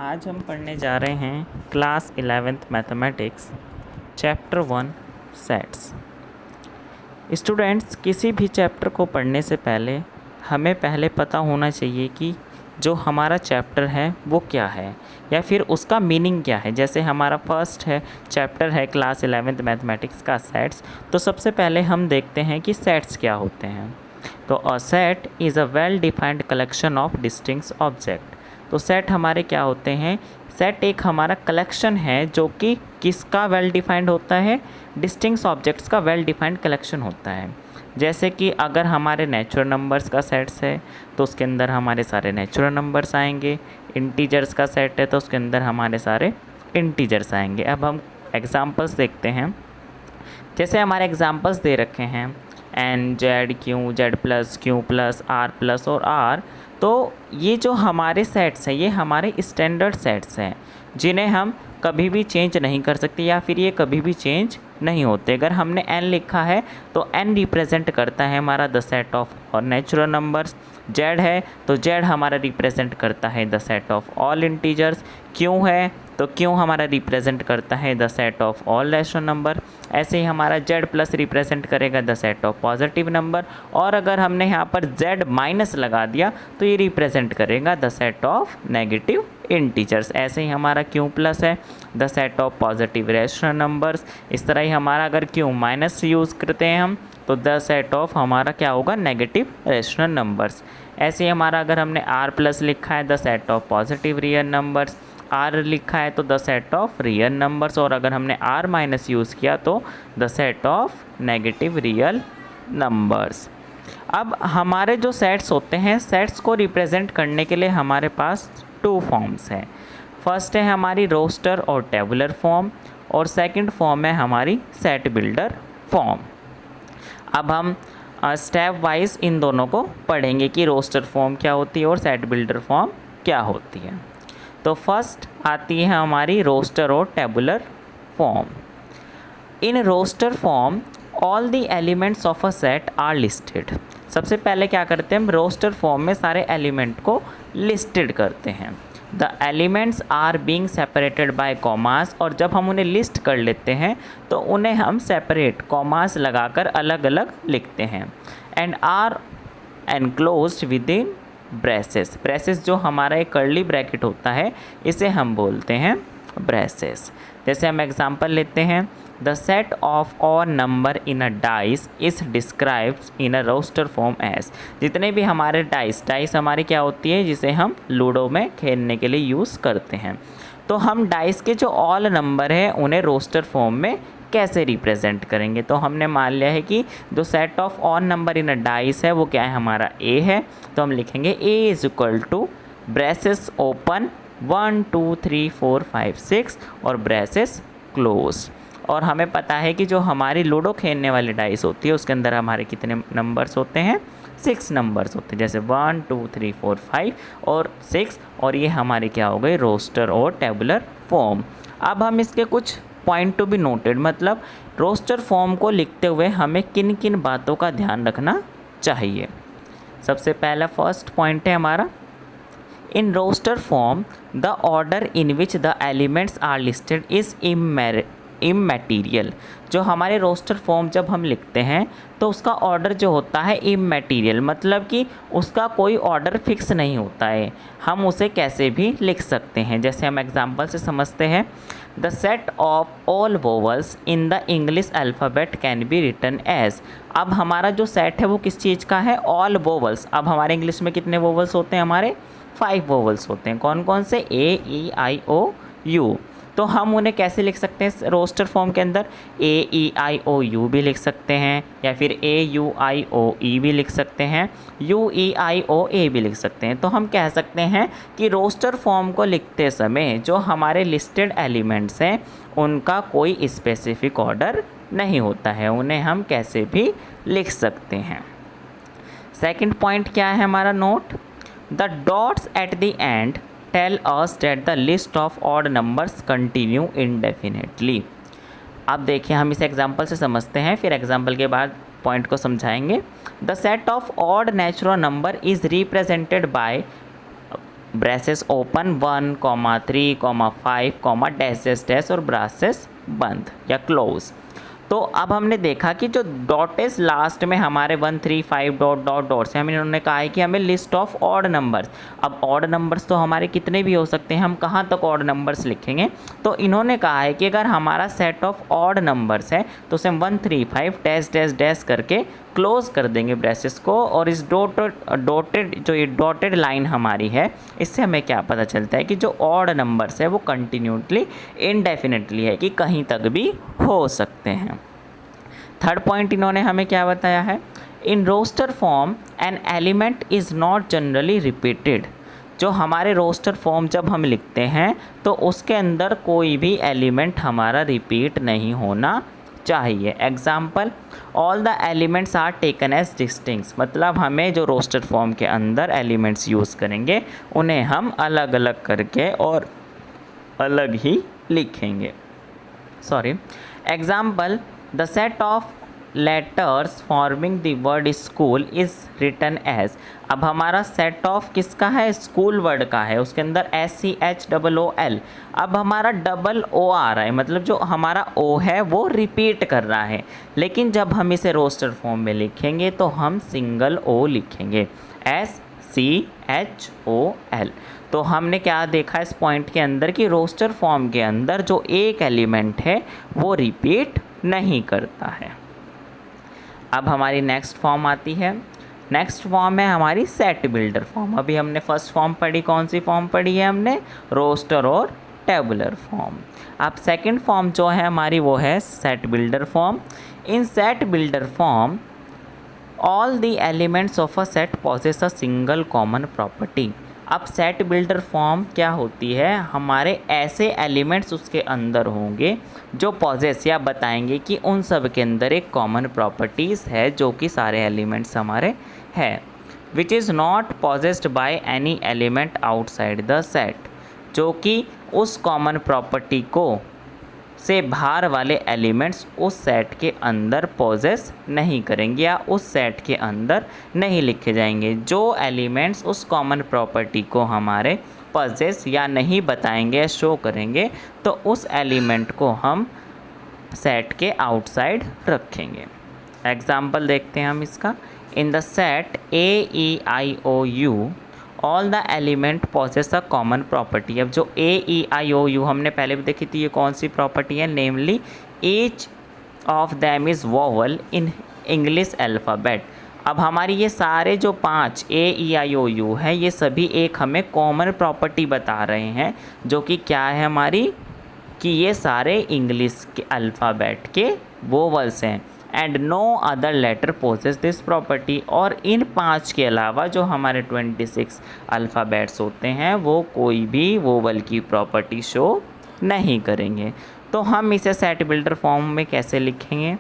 आज हम पढ़ने जा रहे हैं class 11th mathematics chapter 1 sets. Students, किसी भी चैप्टर को पढ़ने से पहले हमें पहले पता होना चाहिए कि जो हमारा चैप्टर है वो क्या है या फिर उसका मीनिंग क्या है। जैसे हमारा फर्स्ट है चैप्टर है क्लास 11th मैथमेटिक्स का सेट्स, तो सबसे पहले हम देखते हैं कि सेट्स क्या होते हैं। तो a set is a well defined collection of distinct object. तो सेट हमारे क्या होते हैं? सेट एक हमारा कलेक्शन है जो कि किसका वेल डिफाइंड होता है? डिस्टिंक्ट ऑब्जेक्ट्स का वेल डिफाइंड कलेक्शन होता है। जैसे कि अगर हमारे नेचुरल नंबर्स का सेट्स है तो उसके अंदर हमारे सारे नेचुरल नंबर्स आएंगे। इंटीजर्स का सेट है तो उसके अंदर हमारे सारे इंटीजर्स आएंगे। अब हम एग्जांपल्स देखते हैं। जैसे हमारे एग्जांपल्स दे रखे हैं N, Z, Q, Z plus, Q plus, R plus और आर। तो ये जो हमारे सेट्स हैं ये हमारे स्टैंडर्ड सेट्स हैं जिन्हें हम कभी भी चेंज नहीं कर सकते या फिर ये कभी भी चेंज नहीं होते। अगर हमने n लिखा है तो n रिप्रेजेंट करता है हमारा द सेट ऑफ और नेचुरल नंबर्स। z है तो z हमारा रिप्रेजेंट करता है the set of all integers. q है तो q हमारा रिप्रेजेंट करता है the set of all rational number. ऐसे ही हमारा z प्लस रिप्रेजेंट करेगा the set of positive number. और अगर हमने यहाँ पर z माइनस लगा दिया तो ये रिप्रेजेंट करेगा the set of negative integers. ऐसे ही हमारा q प्लस है the set of positive rational numbers. इस तरह ही हमारा अगर q माइनस यूज़ करते हैं हम तो द सेट ऑफ हमारा क्या होगा? Negative rational numbers. ऐसे ही हमारा अगर हमने r प्लस लिखा है the set of positive real numbers, r लिखा है तो the set of real numbers, और अगर हमने r माइनस यूज़ किया तो the set of negative real numbers. अब हमारे जो सेट्स होते हैं, सेट्स को रिप्रेजेंट करने के लिए हमारे पास टू फॉर्म्स हैं। फर्स्ट है हमारी रोस्टर और टेबुलर फॉर्म और सेकंड फॉर्म है हमारी सेट बिल्डर फॉर्म। अब हम स्टेप वाइज इन दोनों को पढ़ेंगे कि रोस्टर फॉर्म क्या होती है और सेट बिल्डर फॉर्म क्या होती है। तो फर्स्ट आती है हमारी रोस्टर और tabular form. In roster form all the elements of a set are listed. सबसे पहले क्या करते हैं हम? रोस्टर फॉर्म में सारे एलिमेंट को लिस्टेड करते हैं। The elements are being separated by commas, और जब हम उन्हें लिस्ट कर लेते हैं तो उन्हें हम सेपरेट कॉमास लगाकर अलग अलग लिखते हैं। And are enclosed within braces. Braces जो हमारा एक कर्ली ब्रैकेट होता है इसे हम बोलते हैं ब्रेसेस। जैसे हम एग्जांपल लेते हैं, the set of all number in a dice is described in a roster form as. जितने भी हमारे डाइस हमारी क्या होती है जिसे हम लूडो में खेलने के लिए यूज़ करते हैं। तो हम डाइस के जो ऑल नंबर है उन्हें रोस्टर फॉर्म में कैसे रिप्रेजेंट करेंगे? तो हमने मान लिया है कि जो set of all number in a dice है वो क्या है? हमारा ए है। तो हम लिखेंगे A is equal to braces open 1 2 3 4 5 6 और ब्रेसेस क्लोज। और हमें पता है कि जो हमारी लूडो खेलने वाली डाइस होती है उसके अंदर हमारे कितने नंबर्स होते हैं? 6 नंबर्स होते हैं। जैसे 1 2 3 4 5 और 6, और ये हमारी क्या हो गई? रोस्टर और टेबुलर फॉर्म। अब हम इसके कुछ पॉइंट टू बी नोटेड, मतलब रोस्टर फॉर्म को लिखते हुए हमें किन किन बातों का ध्यान रखना चाहिए। सबसे पहला फर्स्ट पॉइंट है हमारा, in roster form the order in which the elements are listed is immaterial. जो हमारे रोस्टर फॉर्म जब हम लिखते हैं तो उसका ऑर्डर जो होता है इमैटीरियल, मतलब कि उसका कोई ऑर्डर फिक्स नहीं होता है, हम उसे कैसे भी लिख सकते हैं। जैसे हम एग्जांपल से समझते हैं, the set of all vowels in the English alphabet can be written as. अब हमारा जो सेट है वो किस चीज़ का है? All vowels. अब हमारे इंग्लिश में कितने वोवल्स होते हैं? हमारे 5 वोवल्स होते हैं। कौन कौन से? ए ई आई ओ यू। तो हम उन्हें कैसे लिख सकते हैं रोस्टर फॉर्म के अंदर? ए ई आई ओ यू भी लिख सकते हैं, या फिर ए यू आई ओ ई भी लिख सकते हैं, यू ई आई ओ ए भी लिख सकते हैं। तो हम कह सकते हैं कि रोस्टर फॉर्म को लिखते समय जो हमारे लिस्टेड एलिमेंट्स हैं उनका कोई स्पेसिफिक ऑर्डर नहीं होता है, उन्हें हम कैसे भी लिख सकते हैं। सेकंड पॉइंट क्या है हमारा? Note the dots at the end tell us that the list of odd numbers continue indefinitely. अब देखिए हम इस एग्जांपल से समझते हैं, फिर एग्जांपल के बाद पॉइंट को समझाएंगे। The set of odd natural number is represented by braces open 1, 3, 5, dash dash dash और ब्रेसेस बंद या क्लोज। तो अब हमने देखा कि जो डॉटेज लास्ट में हमारे 1, 3, 5 डॉट डॉट डॉट से हमें इन्होंने कहा है कि हमें लिस्ट ऑफ ऑड नंबर्स। अब ऑड नंबर्स तो हमारे कितने भी हो सकते हैं, हम कहाँ तक ऑड नंबर्स लिखेंगे। तो इन्होंने कहा है कि अगर हमारा सेट ऑफ ऑड नंबर्स है तो उसे हम 1, 3, 5 डैश डैश डैश करके क्लोज कर देंगे ब्रेसेस को। और इस डॉटेड लाइन हमारी है, इससे हमें क्या पता चलता है कि जो ऑड नंबर्स है वो कंटिन्यूसली इनडेफिनेटली है कि कहीं तक भी हो सकते हैं। थर्ड पॉइंट इन्होंने हमें क्या बताया है, in roster form an element is not generally repeated. जो हमारे रोस्टर फॉर्म जब हम लिखते हैं तो उसके अंदर कोई भी एलिमेंट हमारा रिपीट नहीं होना चाहिए। Example, all the elements are taken as distincts, मतलब हमें जो रोस्टर फॉर्म के अंदर एलिमेंट्स यूज़ करेंगे उन्हें हम अलग अलग करके और अलग ही लिखेंगे। Example, the set of letters forming the word school is written as. अब हमारा सेट ऑफ किसका है, स्कूल वर्ड का है, उसके अंदर SCHOOL। अब हमारा डबल O आ रहा है, मतलब जो हमारा O है वो रिपीट कर रहा है, लेकिन जब हम इसे रोस्टर फॉर्म में लिखेंगे तो हम सिंगल O लिखेंगे, SCHOL। तो हमने क्या देखा इस पॉइंट के अंदर कि रोस्टर फॉर्म के अंदर जो एक एलिमेंट है वो रिपीट नहीं करता है। अब हमारी नेक्स्ट फॉर्म आती है, नेक्स्ट फॉर्म है हमारी सेट बिल्डर फॉर्म। अभी हमने फर्स्ट फॉर्म पढ़ी, कौन सी फॉर्म पढ़ी है हमने, रोस्टर और टेबुलर फॉर्म। अब सेकंड फॉर्म जो है हमारी वो है set builder form. In set builder form all the elements of a set possesses a single common property. अब सेट बिल्डर फॉर्म क्या होती है, हमारे ऐसे एलिमेंट्स उसके अंदर होंगे जो पॉजेस या बताएंगे कि उन सब के अंदर एक कॉमन प्रॉपर्टीज़ है जो कि सारे एलिमेंट्स हमारे हैं, which is not possessed by any element outside the set, जो कि उस कॉमन प्रॉपर्टी को से बाहर वाले एलिमेंट्स उस सेट के अंदर पॉजेस नहीं करेंगे या उस सेट के अंदर नहीं लिखे जाएंगे। जो एलिमेंट्स उस कॉमन प्रॉपर्टी को हमारे पॉजेस या नहीं बताएंगे या शो करेंगे तो उस एलिमेंट को हम सेट के आउटसाइड रखेंगे। एग्जाम्पल देखते हैं हम इसका, in the set AEIOU all the element possesses a common property. अब जो AEIOU हमने पहले भी देखी थी, ये कौन सी प्रॉपर्टी है, namely each of them is vowel in English alphabet. अब हमारी ये सारे जो 5 AEIOU है ये सभी एक हमें कॉमन प्रॉपर्टी बता रहे हैं, जो कि क्या है हमारी, कि ये सारे इंग्लिश के अल्फ़ाबेट के वोवल्स हैं and no other letter possess this property. और इन 5 के अलावा जो हमारे 26 अल्फ़ाबेट्स होते हैं वो कोई भी वोवल की प्रॉपर्टी शो नहीं करेंगे। तो हम इसे सेट बिल्डर फॉर्म में कैसे लिखेंगे,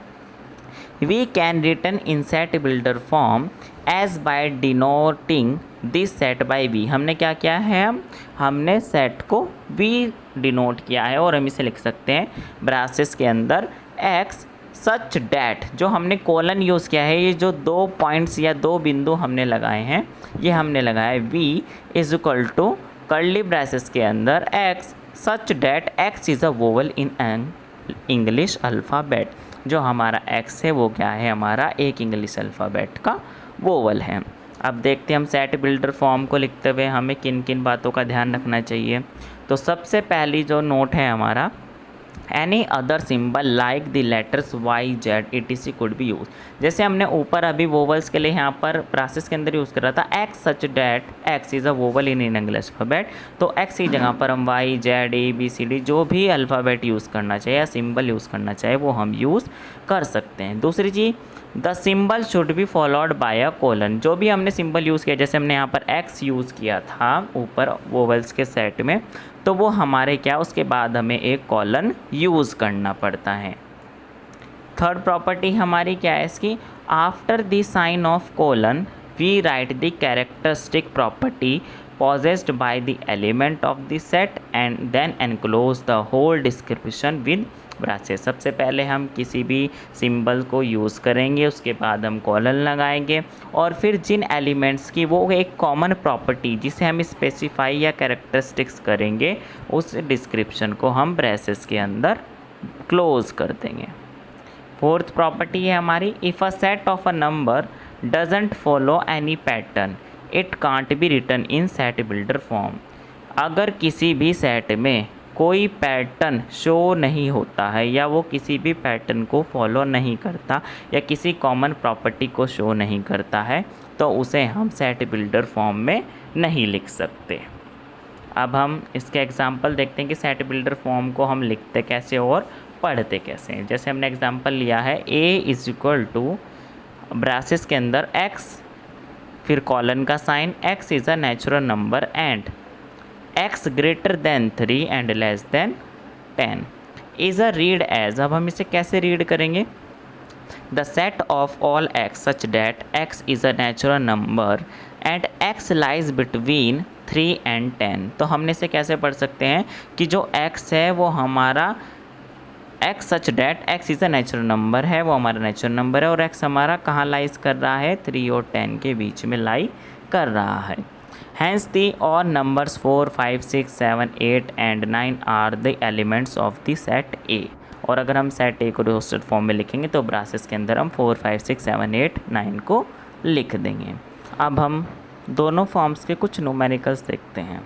we can written in set builder form as by denoting this set by V. हमने क्या किया है, हमने सेट को V डिनोट किया है और हम इसे लिख सकते हैं ब्रासेस के अंदर X सच डैट। जो हमने कोलन यूज़ किया है, ये जो 2 पॉइंट्स या 2 बिंदु हमने लगाए हैं ये हमने लगाया है V is equal to curly braces के अंदर X such that X is a vowel in an English alphabet. जो हमारा X है वो क्या है, हमारा एक इंग्लिश अल्फ़ाबेट का वोवल है। अब देखते हैं हम सेट बिल्डर फॉर्म को लिखते हुए हमें किन किन बातों का ध्यान रखना चाहिए। तो सबसे पहली जो नोट है हमारा, any other symbol like the letters Y Z etc could be use. जैसे हमने ऊपर अभी वोवल्स के लिए यहाँ पर प्रोसेस के अंदर यूज़ कर रहा था X such that X is a vowel in English alphabet, तो X की जगह पर हम Y Z A B C D जो भी अल्फ़ाबेट यूज़ करना चाहिए या सिंबल यूज़ करना चाहिए वो हम यूज़ कर सकते हैं। दूसरी चीज़, the symbol should be followed by a colon. जो भी हमने सिंबल यूज़ किया, जैसे हमने यहाँ पर X यूज़ किया था ऊपर वोवल्स के सेट में, तो वो हमारे क्या, उसके बाद हमें एक कॉलन यूज़ करना पड़ता है। थर्ड प्रॉपर्टी हमारी क्या है इसकी, after the sign of colon we write the characteristic property possessed by the element of the set and then enclose the whole description with braces. सबसे पहले हम किसी भी सिंबल को यूज़ करेंगे, उसके बाद हम कॉलन लगाएंगे और फिर जिन एलिमेंट्स की वो एक कॉमन प्रॉपर्टी जिसे हम स्पेसिफाई या कैरेक्टरिस्टिक्स करेंगे उस डिस्क्रिप्शन को हम ब्रेसेस के अंदर क्लोज कर देंगे। फोर्थ प्रॉपर्टी है हमारी, if a set of a number doesn't follow any pattern it can't be written in set builder form. अगर किसी भी सेट में कोई पैटर्न शो नहीं होता है या वो किसी भी पैटर्न को फॉलो नहीं करता या किसी कॉमन प्रॉपर्टी को शो नहीं करता है तो उसे हम सेट बिल्डर फॉर्म में नहीं लिख सकते। अब हम इसके एग्जांपल देखते हैं कि सेट बिल्डर फॉर्म को हम लिखते कैसे और पढ़ते कैसे हैं। जैसे हमने एग्जांपल लिया है a is equal to braces के अंदर x, फिर कॉलन का sign, x is a natural number and x greater than 3 and less than 10 is a read as. अब हम इसे कैसे रीड करेंगे, the set of all x such that x is a natural number and x lies between 3 and 10। तो हमने इसे कैसे पढ़ सकते हैं कि जो x है वो हमारा x such that x is a natural number है, वो हमारा नेचुरल नंबर है और x हमारा कहाँ लाइज कर रहा है, 3 और 10 के बीच में लाई कर रहा है। Hence the all numbers 4, 5, 6, 7, 8 and 9 are the elements of the set A। और अगर हम सेट A को रोस्टेड फॉर्म में लिखेंगे तो ब्रासेस के अंदर हम 4, 5, 6, 7, 8, 9 को लिख देंगे। अब हम दोनों फॉर्म्स के कुछ न्यूमेरिकल्स देखते हैं,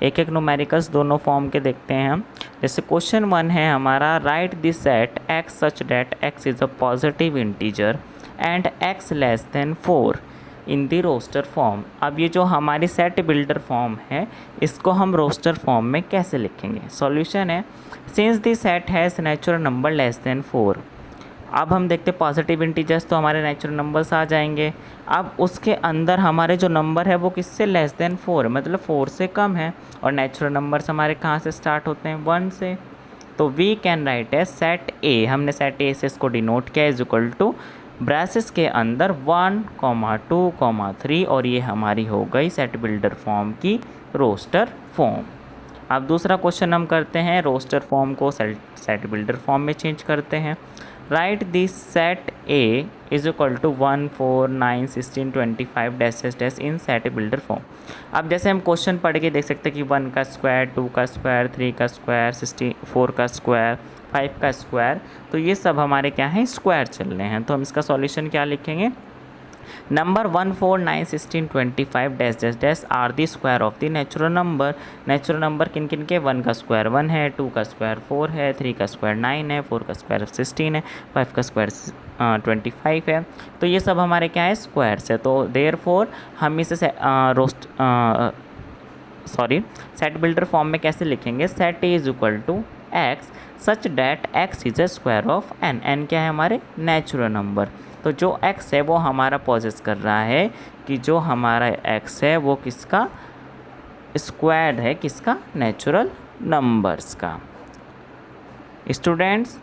एक एक न्यूमेरिकल्स दोनों फॉर्म के देखते हैं हम। जैसे क्वेश्चन 1 है हमारा, write this set x such that x is a positive integer and x less than 4 in the roster form. अब ये जो हमारी सेट बिल्डर फॉर्म है इसको हम रोस्टर फॉर्म में कैसे लिखेंगे। सॉल्यूशन है, since the set has natural number less than 4। अब हम देखते पॉजिटिव इंटीजर्स तो हमारे नेचुरल नंबर्स आ जाएंगे। अब उसके अंदर हमारे जो नंबर है वो किससे लेस देन 4, मतलब 4 से कम है और नेचुरल नंबर्स हमारे कहाँ से स्टार्ट होते हैं, 1 से। तो we can write A set A, हमने सेट ए से इसको डिनोट किया इज इक्वल टू ब्रैसेस के अंदर 1, 2, 3 और ये हमारी हो गई सेट बिल्डर फॉर्म की रोस्टर फॉर्म। अब दूसरा क्वेश्चन हम करते हैं, रोस्टर फॉर्म को सेट बिल्डर फॉर्म में चेंज करते हैं। Write this set A is equal to 1, 4, 9, 16, 25 dash dash in set builder form. अब जैसे हम क्वेश्चन पढ़ के देख सकते हैं कि 1 का स्क्वायर, 2 का स्क्वायर, 3 का स्क्वायर, 64 का स्क्वायर, 5 का स्क्वायर, तो ये सब हमारे क्या हैं, स्क्वायर चल रहे हैं। तो हम इसका सॉल्यूशन क्या लिखेंगे, number 1, 4, 9, 16, 25 dash dash dash are the square of the natural number. Natural number किन किन के, 1 का स्क्वायर 1 है, 2 का स्क्वायर 4 है, 3 का स्क्वायर 9 है, 4 का स्क्वायर 16 है, 5 का स्क्वायर 25 है। तो ये सब हमारे क्या है, स्क्वायर्स है। तो देयरफॉर हम इसे सेट बिल्डर फॉर्म में कैसे लिखेंगे, set A is equal to x such that x is a square of n. N क्या है, हमारे नेचुरल नंबर। तो जो x है वो हमारा पॉजेस कर रहा है कि जो हमारा x है वो किसका स्क्वायर है, किसका, नेचुरल नंबर्स का। स्टूडेंट्स,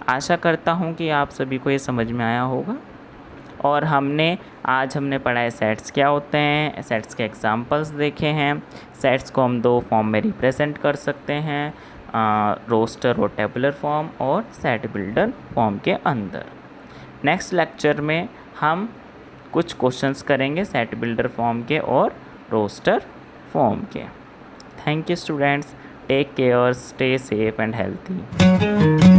आशा करता हूँ कि आप सभी को ये समझ में आया होगा और आज हमने पढ़ा है सेट्स क्या होते हैं, सेट्स के एग्जांपल्स देखे हैं। सेट्स को हम 2 फॉर्म में रिप्रेजेंट कर सकते हैं, रोस्टर और टेबुलर फॉर्म और सेट बिल्डर फॉर्म के अंदर। नेक्स्ट लेक्चर में हम कुछ क्वेश्चंस करेंगे सेट बिल्डर फॉर्म के और रोस्टर फॉर्म के। Thank you students, take care, stay safe and healthy.